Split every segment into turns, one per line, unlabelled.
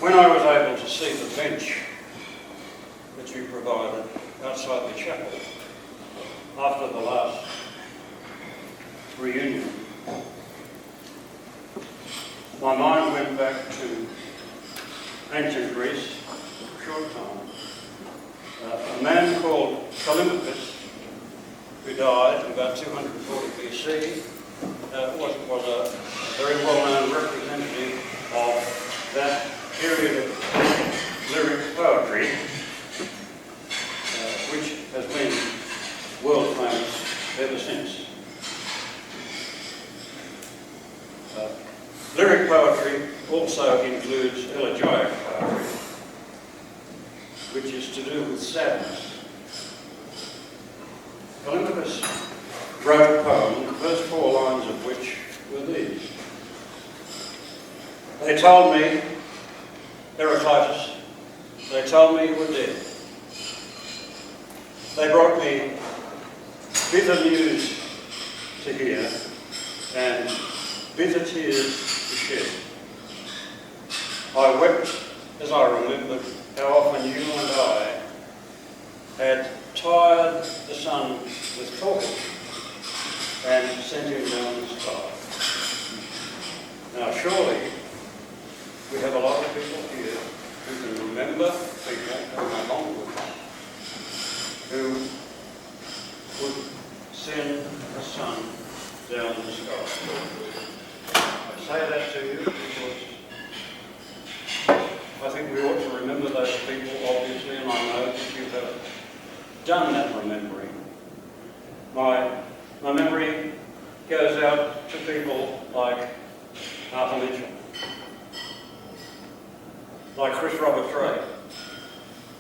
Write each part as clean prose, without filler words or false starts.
When I was able to see the bench that you provided outside the chapel after the last reunion, my mind went back to ancient Greece for a short time. A man called Callimachus, who died in about 240 BC, was a very well-known representative of that period of lyric poetry, which has been world famous ever since. Lyric poetry also includes elegiac poetry, which is to do with sadness. Callimachus wrote a poem, the first 4 lines of which were these. They told me, Heraclitus, they told me you were dead. They brought me bitter news to hear and bitter tears to shed. I wept as I remembered how often you and I had tired the sun with talking and sent him down the sky. Now surely we have a lot of people here who can remember people who are long with us, who would send the sun down the sky. I say that to you because I think we ought to remember those people, obviously, and I know that you have done that remembering. My memory goes out to people like Arthur Mitchell, like Chris Robert Ray,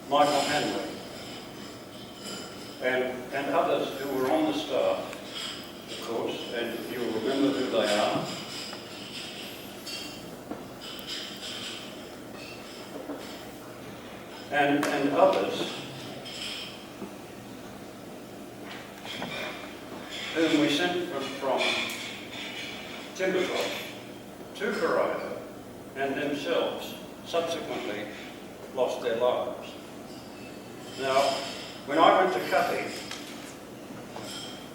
Michael Hanley, and others who were on the staff, of course, and you'll remember who they are. And others whom we sent from Timbercross to Corona and themselves subsequently lost their lives. Now, when I went to Cuffy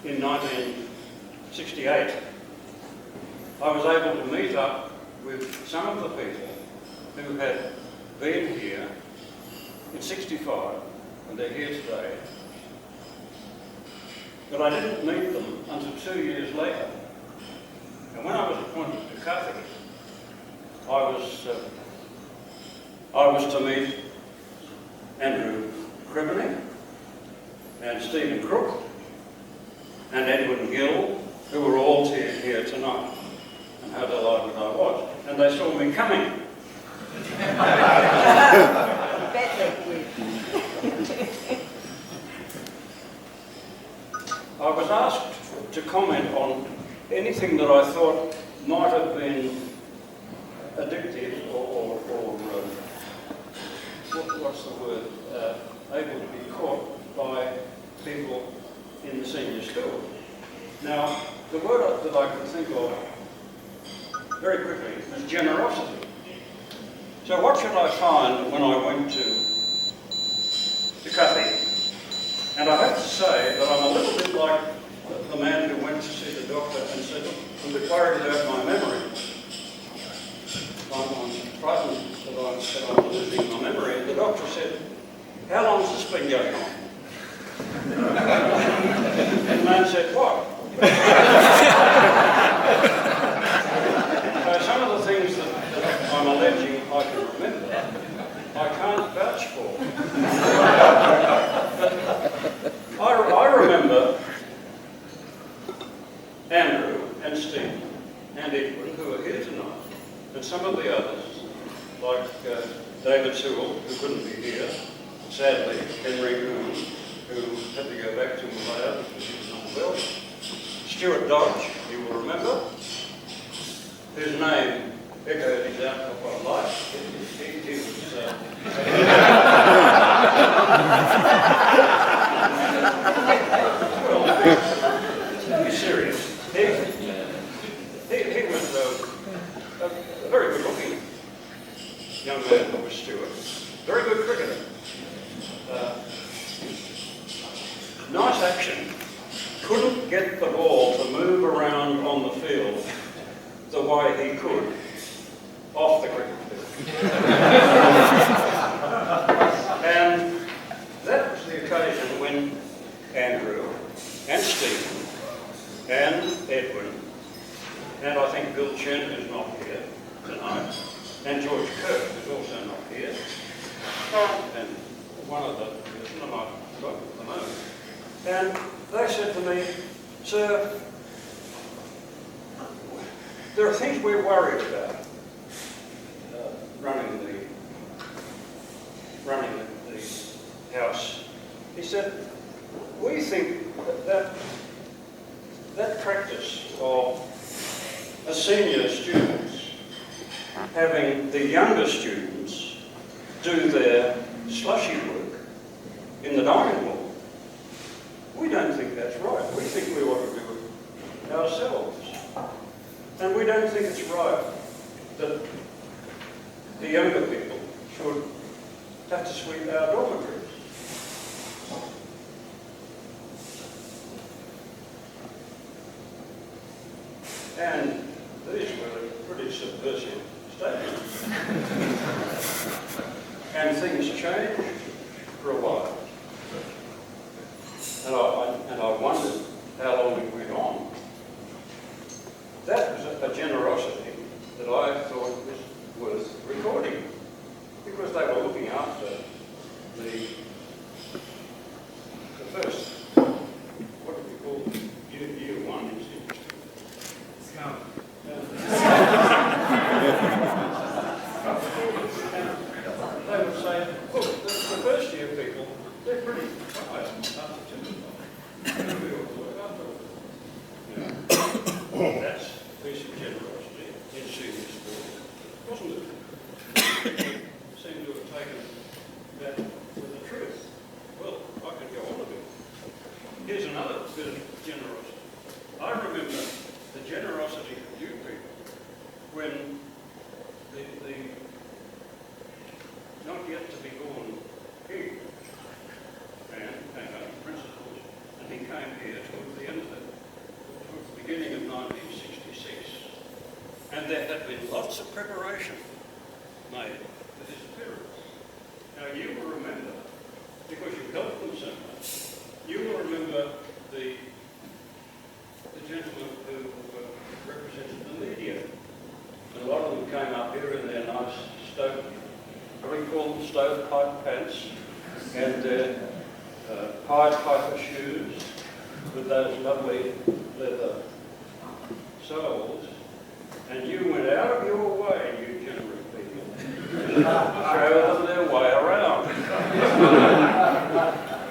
in 1968, I was able to meet up with some of the people who had been here in 65, and they're here today. But I didn't meet them until 2 years later. And when I was appointed to Cuffy, I was to meet Andrew Cribney and Stephen Crook and Edwin Gill, who were all here tonight. And how delighted I was. And they saw me coming. I was asked to comment on anything that I thought might have been addictive or what's the word, able to be caught by people in the senior school. Now, the word that I could think of very quickly was generosity. So what should I find when I went to Cuffy? And I have to say that I'm a little bit like the man who went to see the doctor and said, I'm a bit worried about my memory. I'm frightened that I'm losing my memory. And the doctor said, how long has this been going on? And the man said, what? So some of the things that I'm alleging I can remember, I can't vouch for. But I remember Andrew and Steve and Edwin, who are here tonight, and some of the others, like David Sewell, who couldn't be here, sadly, Henry Goon, who had to go back to Malaya because he was unwell, Stuart Dodge, you will remember, whose name echoed his outlook on life. He was... well, be serious. He was a very good-looking young man. get the ball to move around on the field the way he could off the cricket field. And that was the occasion when Andrew and Stephen and Edwin, and I think Bill Chen is not here tonight, and George Kirk is also not here, and one of the, I might have forgotten at the moment. And they said to me, "Sir, there are things we're worried about running the house." He said, "We think that practice of a senior students having the younger students do their slushy work in the dining hall, we don't think that's right. We think we ought to do it ourselves. And we don't think it's right that the younger people should have to sweep our dormitories." And these were pretty subversive statements. And things changed for a while. And I wondered how long it went on. That was a generosity that I thought was worth recording, because they were looking after the first, what do we call it? Year one, is it? Scout. They would say, "Look, the first year people, they're pretty tired after 2 o'clock. We ought to work after. That's a piece of generosity in senior school, wasn't it? It seemed to have taken that with the truth. Well, I could go on a bit. Here's another bit of generosity. I remember the generosity of you people when the not yet to be born king man came out of principles, and he came here towards the end of it, towards the beginning of 1966. And there had been lots of preparation made for his appearance. Now you will remember, because you helped them so much, you will remember the gentlemen who represented the media. And a lot of them came up here in their nice what do we call them, stovepipe pants, and their Pied Piper shoes with those lovely leather soles. And you went out of your way, you generous people, to show them their way around.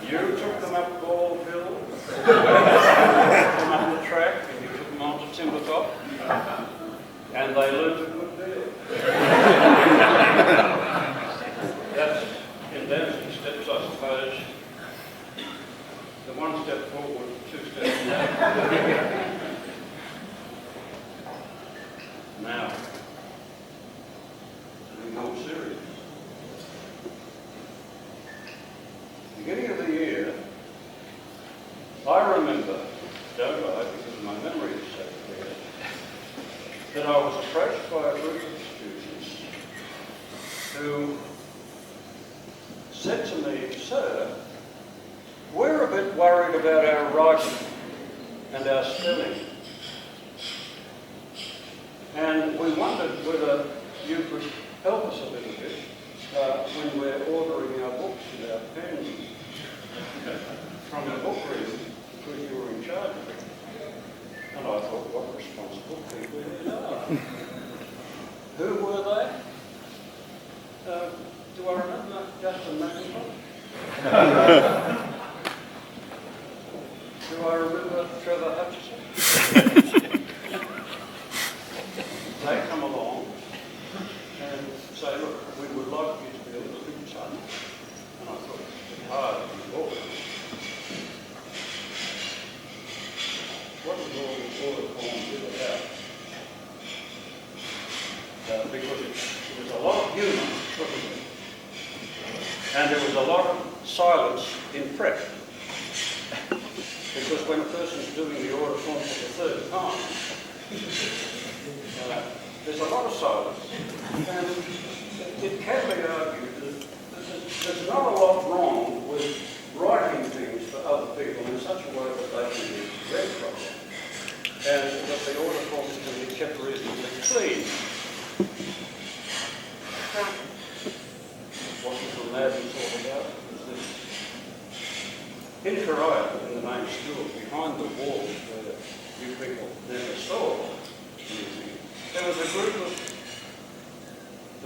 You took them up Ball Hill, took them up the track, and you took them onto Timber Top, and they learned a good deal. That's, in dancing steps, I suppose, the one step forward, 2 steps back. Now, to be more serious. Beginning of the year, I remember, don't I, because my memory is so clear, that I was approached by a group of students who said to me, "Sir, we're a bit worried about our writing and our spelling. And we wondered whether you could help us a little bit when we're ordering our books and our pens from our book reading, because you were in charge of it." And I thought, what responsible people they are. Who were they? Do I remember Justin McIntosh? Do I remember Trevor Hutchison? They come along and say, "Look, we would like you to be a little bit in charge." And I thought, it's hard to be bored. What was all the order form all about? Because it was a lot of humour, wasn't it? And there was a lot of silence in prep. The because when a person's doing the order form for the third time, there's a lot of silence, and it can be argued that there's not a lot wrong with writing things for other people in such a way that they can be read properly, and that the order forms can be kept reasonably clean. What little Madden thought about it was this. In Korea, in the main school, behind the walls where you people never saw anything, there was a group of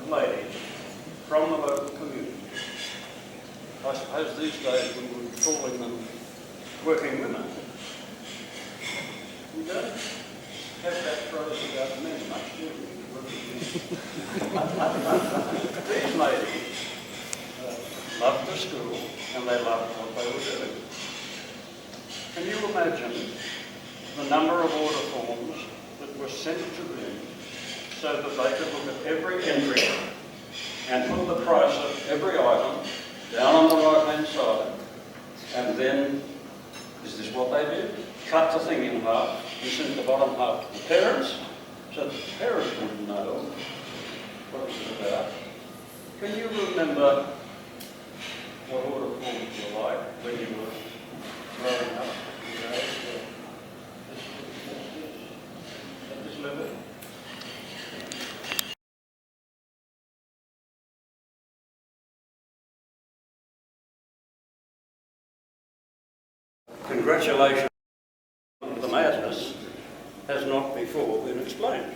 ladies from the local community. I suppose these days we would be calling them working women. You don't have that phrase about men much, do you? These ladies loved the school and they loved what they were doing. Can you imagine the number of order forms that were sent to them so that they could look at every entry and put the price of every item down on the right-hand side, and then, is this what they did? Cut the thing in half and send the bottom half to the parents, so that the parents wouldn't know what it was about. Can you remember what order forms were like when you were growing up? At this level? Congratulations. The madness has not before been explained.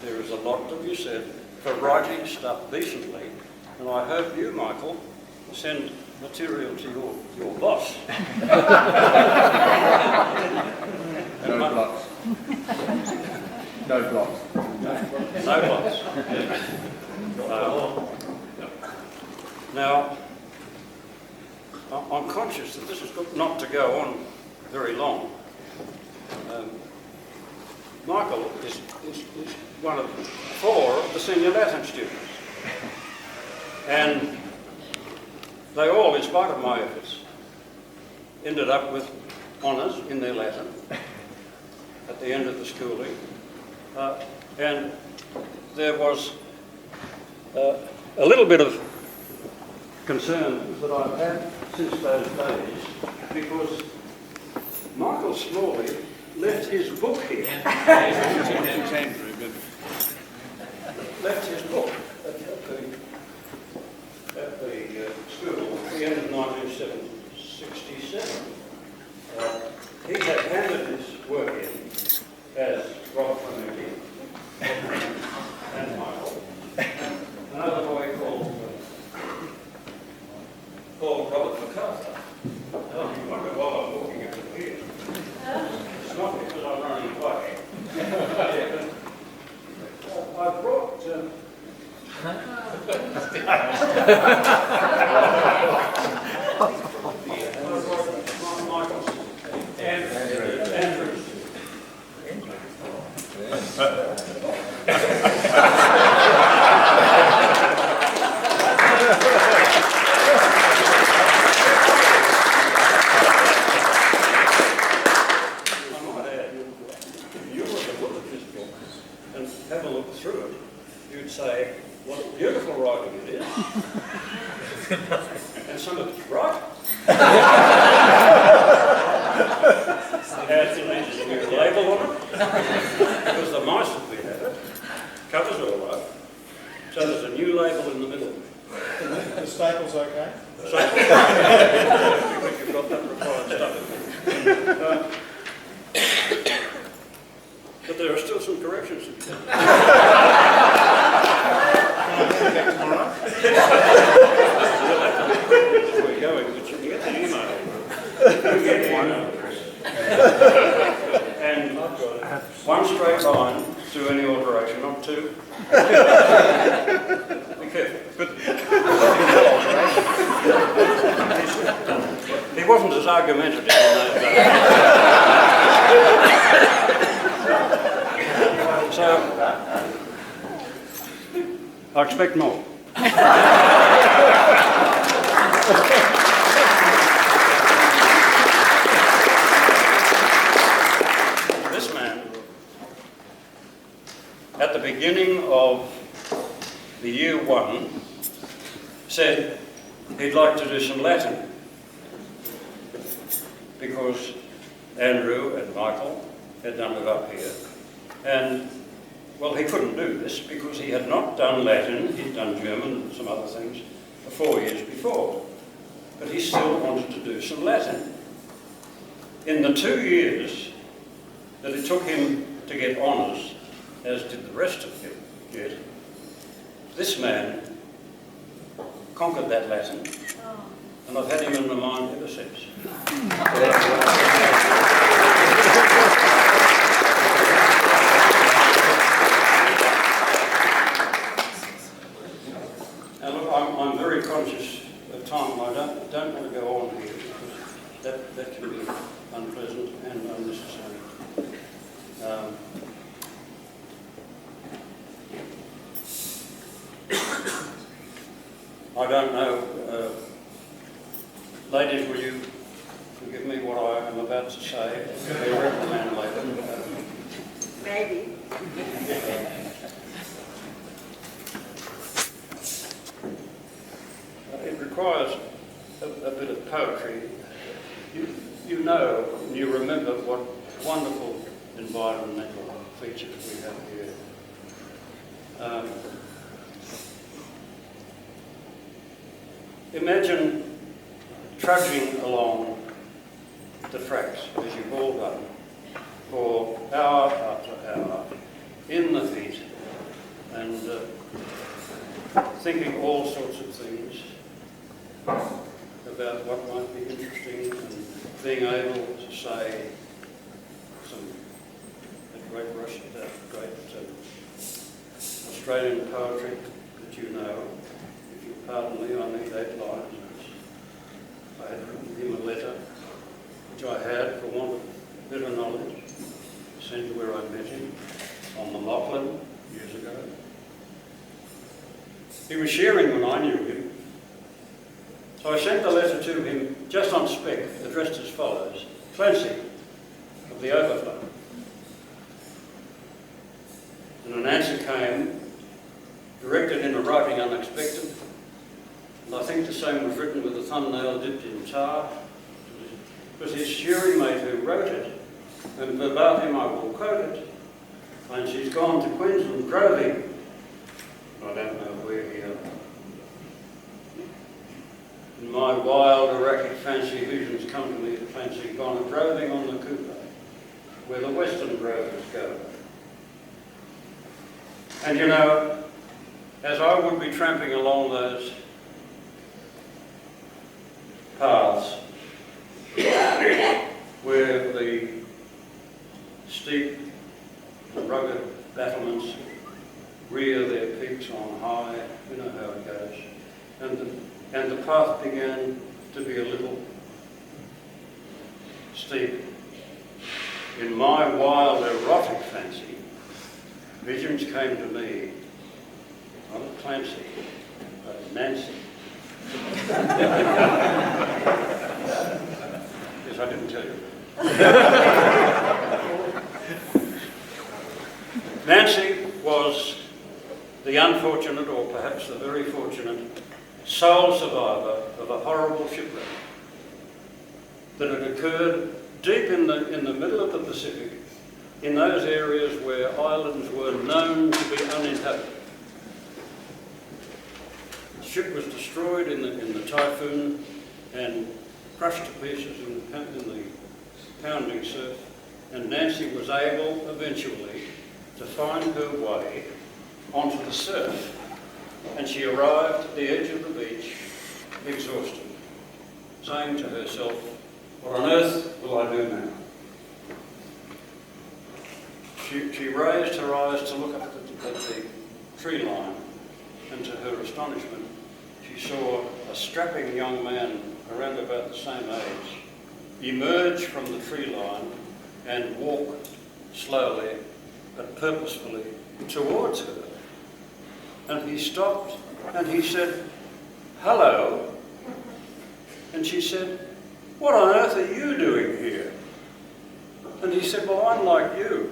There is a lot to be said for writing stuff decently, and I hope you, Michael, send material to your boss.
No blocks. No blocks.
No blocks. Now, I'm conscious that this is not to go on very long. Michael is one of 4 of the senior Latin students. And they all, in spite of my efforts, ended up with honours in their Latin at the end of the schooling. And there was a little bit of concern that I've had since those days, because Michael Smalley left his book here. Left his book at the school at the end of 1967. He had handed his work in as Robert Clementi and Michael. Another boy called Robert MacArthur. Oh, you wonder why I'm walking over here. It's not because I'm running away. I brought Michael's Andrews. Have a look through it, you'd say, what beautiful writing it is. And some of it's right. It has a label on it, because the mice that we had it, covers all up, so there's a new label in the middle.
The staple's okay?
Staples? You've got that required stuff. But there are still some corrections to be done.
Can I see that tomorrow?
Where we're going, but you can get the email. You get the email address. And one straight line through any alteration, not 2. Be careful. But he wasn't as argumentative in those days. So, I expect more. at the beginning of the year 1, said he'd like to do some Latin because Andrew and Michael had done it up here. And, well, he couldn't do this because he had not done Latin, he'd done German and some other things for 4 years before. But he still wanted to do some Latin. In the 2 years that it took him to get honours, as did the rest of you did, this man conquered that Latin, and I've had him in my mind ever since. Now look, I'm very conscious of time. I don't want to go on here because that can be unpleasant and unnecessary. I don't know, ladies, will you forgive me what I am about to say? Be a reprimand later.
Maybe.
It requires a bit of poetry. You know, and you remember what wonderful environmental features we have here. Imagine trudging along the tracks, as you've all done, for hour after hour, in the heat, and thinking all sorts of things about what might be interesting, and being able to say some great Australian poetry that you know. If you pardon me, I need 8 lines. I had written him a letter, which I had, for want of better knowledge, sent to where I met him on the Lachlan years ago. He was sharing when I knew him. So I sent the letter to him just on spec, addressed as follows: Clancy of the Overflow. And an answer came, directed in a writing unexpected, and I think the same was written with a thumbnail dipped in tar. It was his shearing mate who wrote it, and verbatim I will quote it. Clancy's gone to Queensland droving. I don't know where he is. In my wild, erratic fancy visions come to me that Clancy gone a droving on the Cooper, where the western drovers go. And you know, as I would be tramping along those paths where the steep and rugged battlements rear their peaks on high, you know how it goes, and the path began to be a little steep. In my wild erotic fancy, visions came to me, not of Clancy, but of Nancy. Yes, I didn't tell you. Nancy was the unfortunate, or perhaps the very fortunate, sole survivor of a horrible shipwreck that had occurred deep in the middle of the Pacific, in those areas where islands were known to be uninhabited. The ship was destroyed in the typhoon and crushed to pieces in the pounding surf, and Nancy was able eventually to find her way onto the surf, and she arrived at the edge of the beach exhausted, saying to herself, "What on earth will I do now?" She raised her eyes to look up at the tree line, and to her astonishment, she saw a strapping young man around about the same age emerge from the tree line and walk slowly but purposefully towards her. And he stopped and he said, "Hello." And she said, "What on earth are you doing here?" And he said, "Well, I'm like you.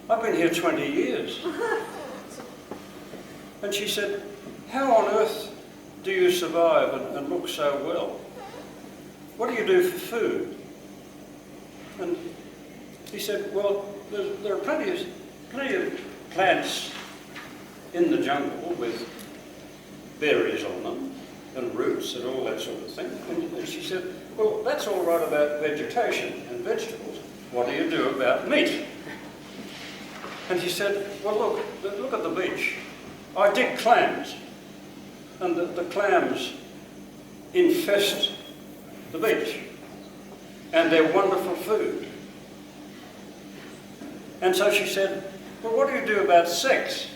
I've been here 20 years. And she said, how on earth do you survive and look so well? What do you do for food? And he said, well, there are plenty of plants in the jungle with berries on them and roots and all that sort of thing. And she said, well, that's all right about vegetation and vegetables. What do you do about meat? And he said, well, look at the beach. I dig clams, and the clams infest the beach, and they're wonderful food. And so she said, well, what do you do about sex?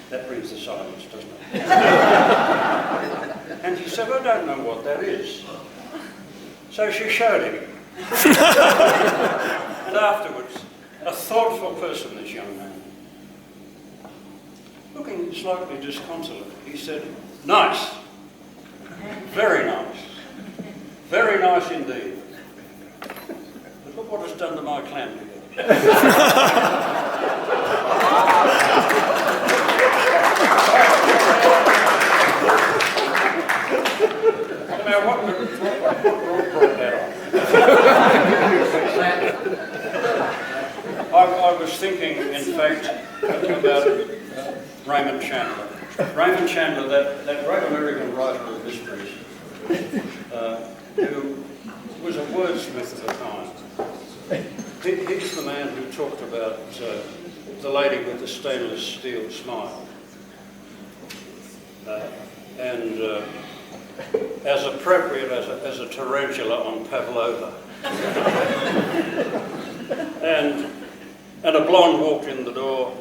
That brings the silence, doesn't it? And he said, I don't know what that is. So she showed him. And afterwards, a thoughtful person, this young man, looking slightly disconsolate, he said, nice. Very nice. Very nice indeed. But look what it's done to my clam together. Now, what brought that on? I was thinking, in fact, about Raymond Chandler. Raymond Chandler, that great American writer of mysteries, who was a wordsmith at the time. He's the man who talked about the lady with the stainless steel smile. And as appropriate as a tarantula on pavlova. And a blonde walked in the door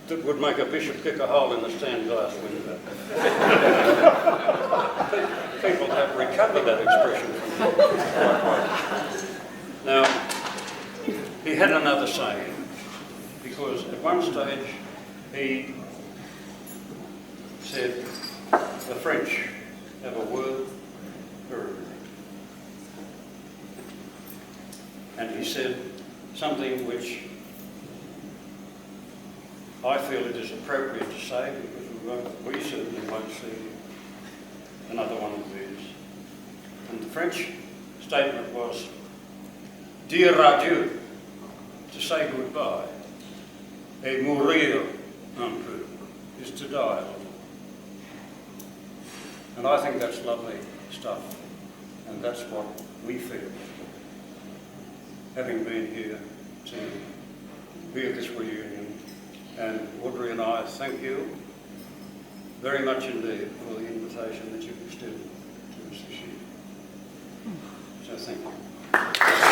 that would make a bishop kick a hole in the stained glass window. People have recovered that expression from him. Now, he had another saying, because at one stage he said, the French have a word for everything. And he said something which I feel it is appropriate to say, because we certainly won't see another one of these. And the French statement was, dire adieu, to say goodbye, et mourir un peu, is to die a little. And I think that's lovely stuff, and that's what we feel, having been here to be at this reunion. And Audrey and I thank you very much indeed for the invitation that you've extended to us this year. So thank you.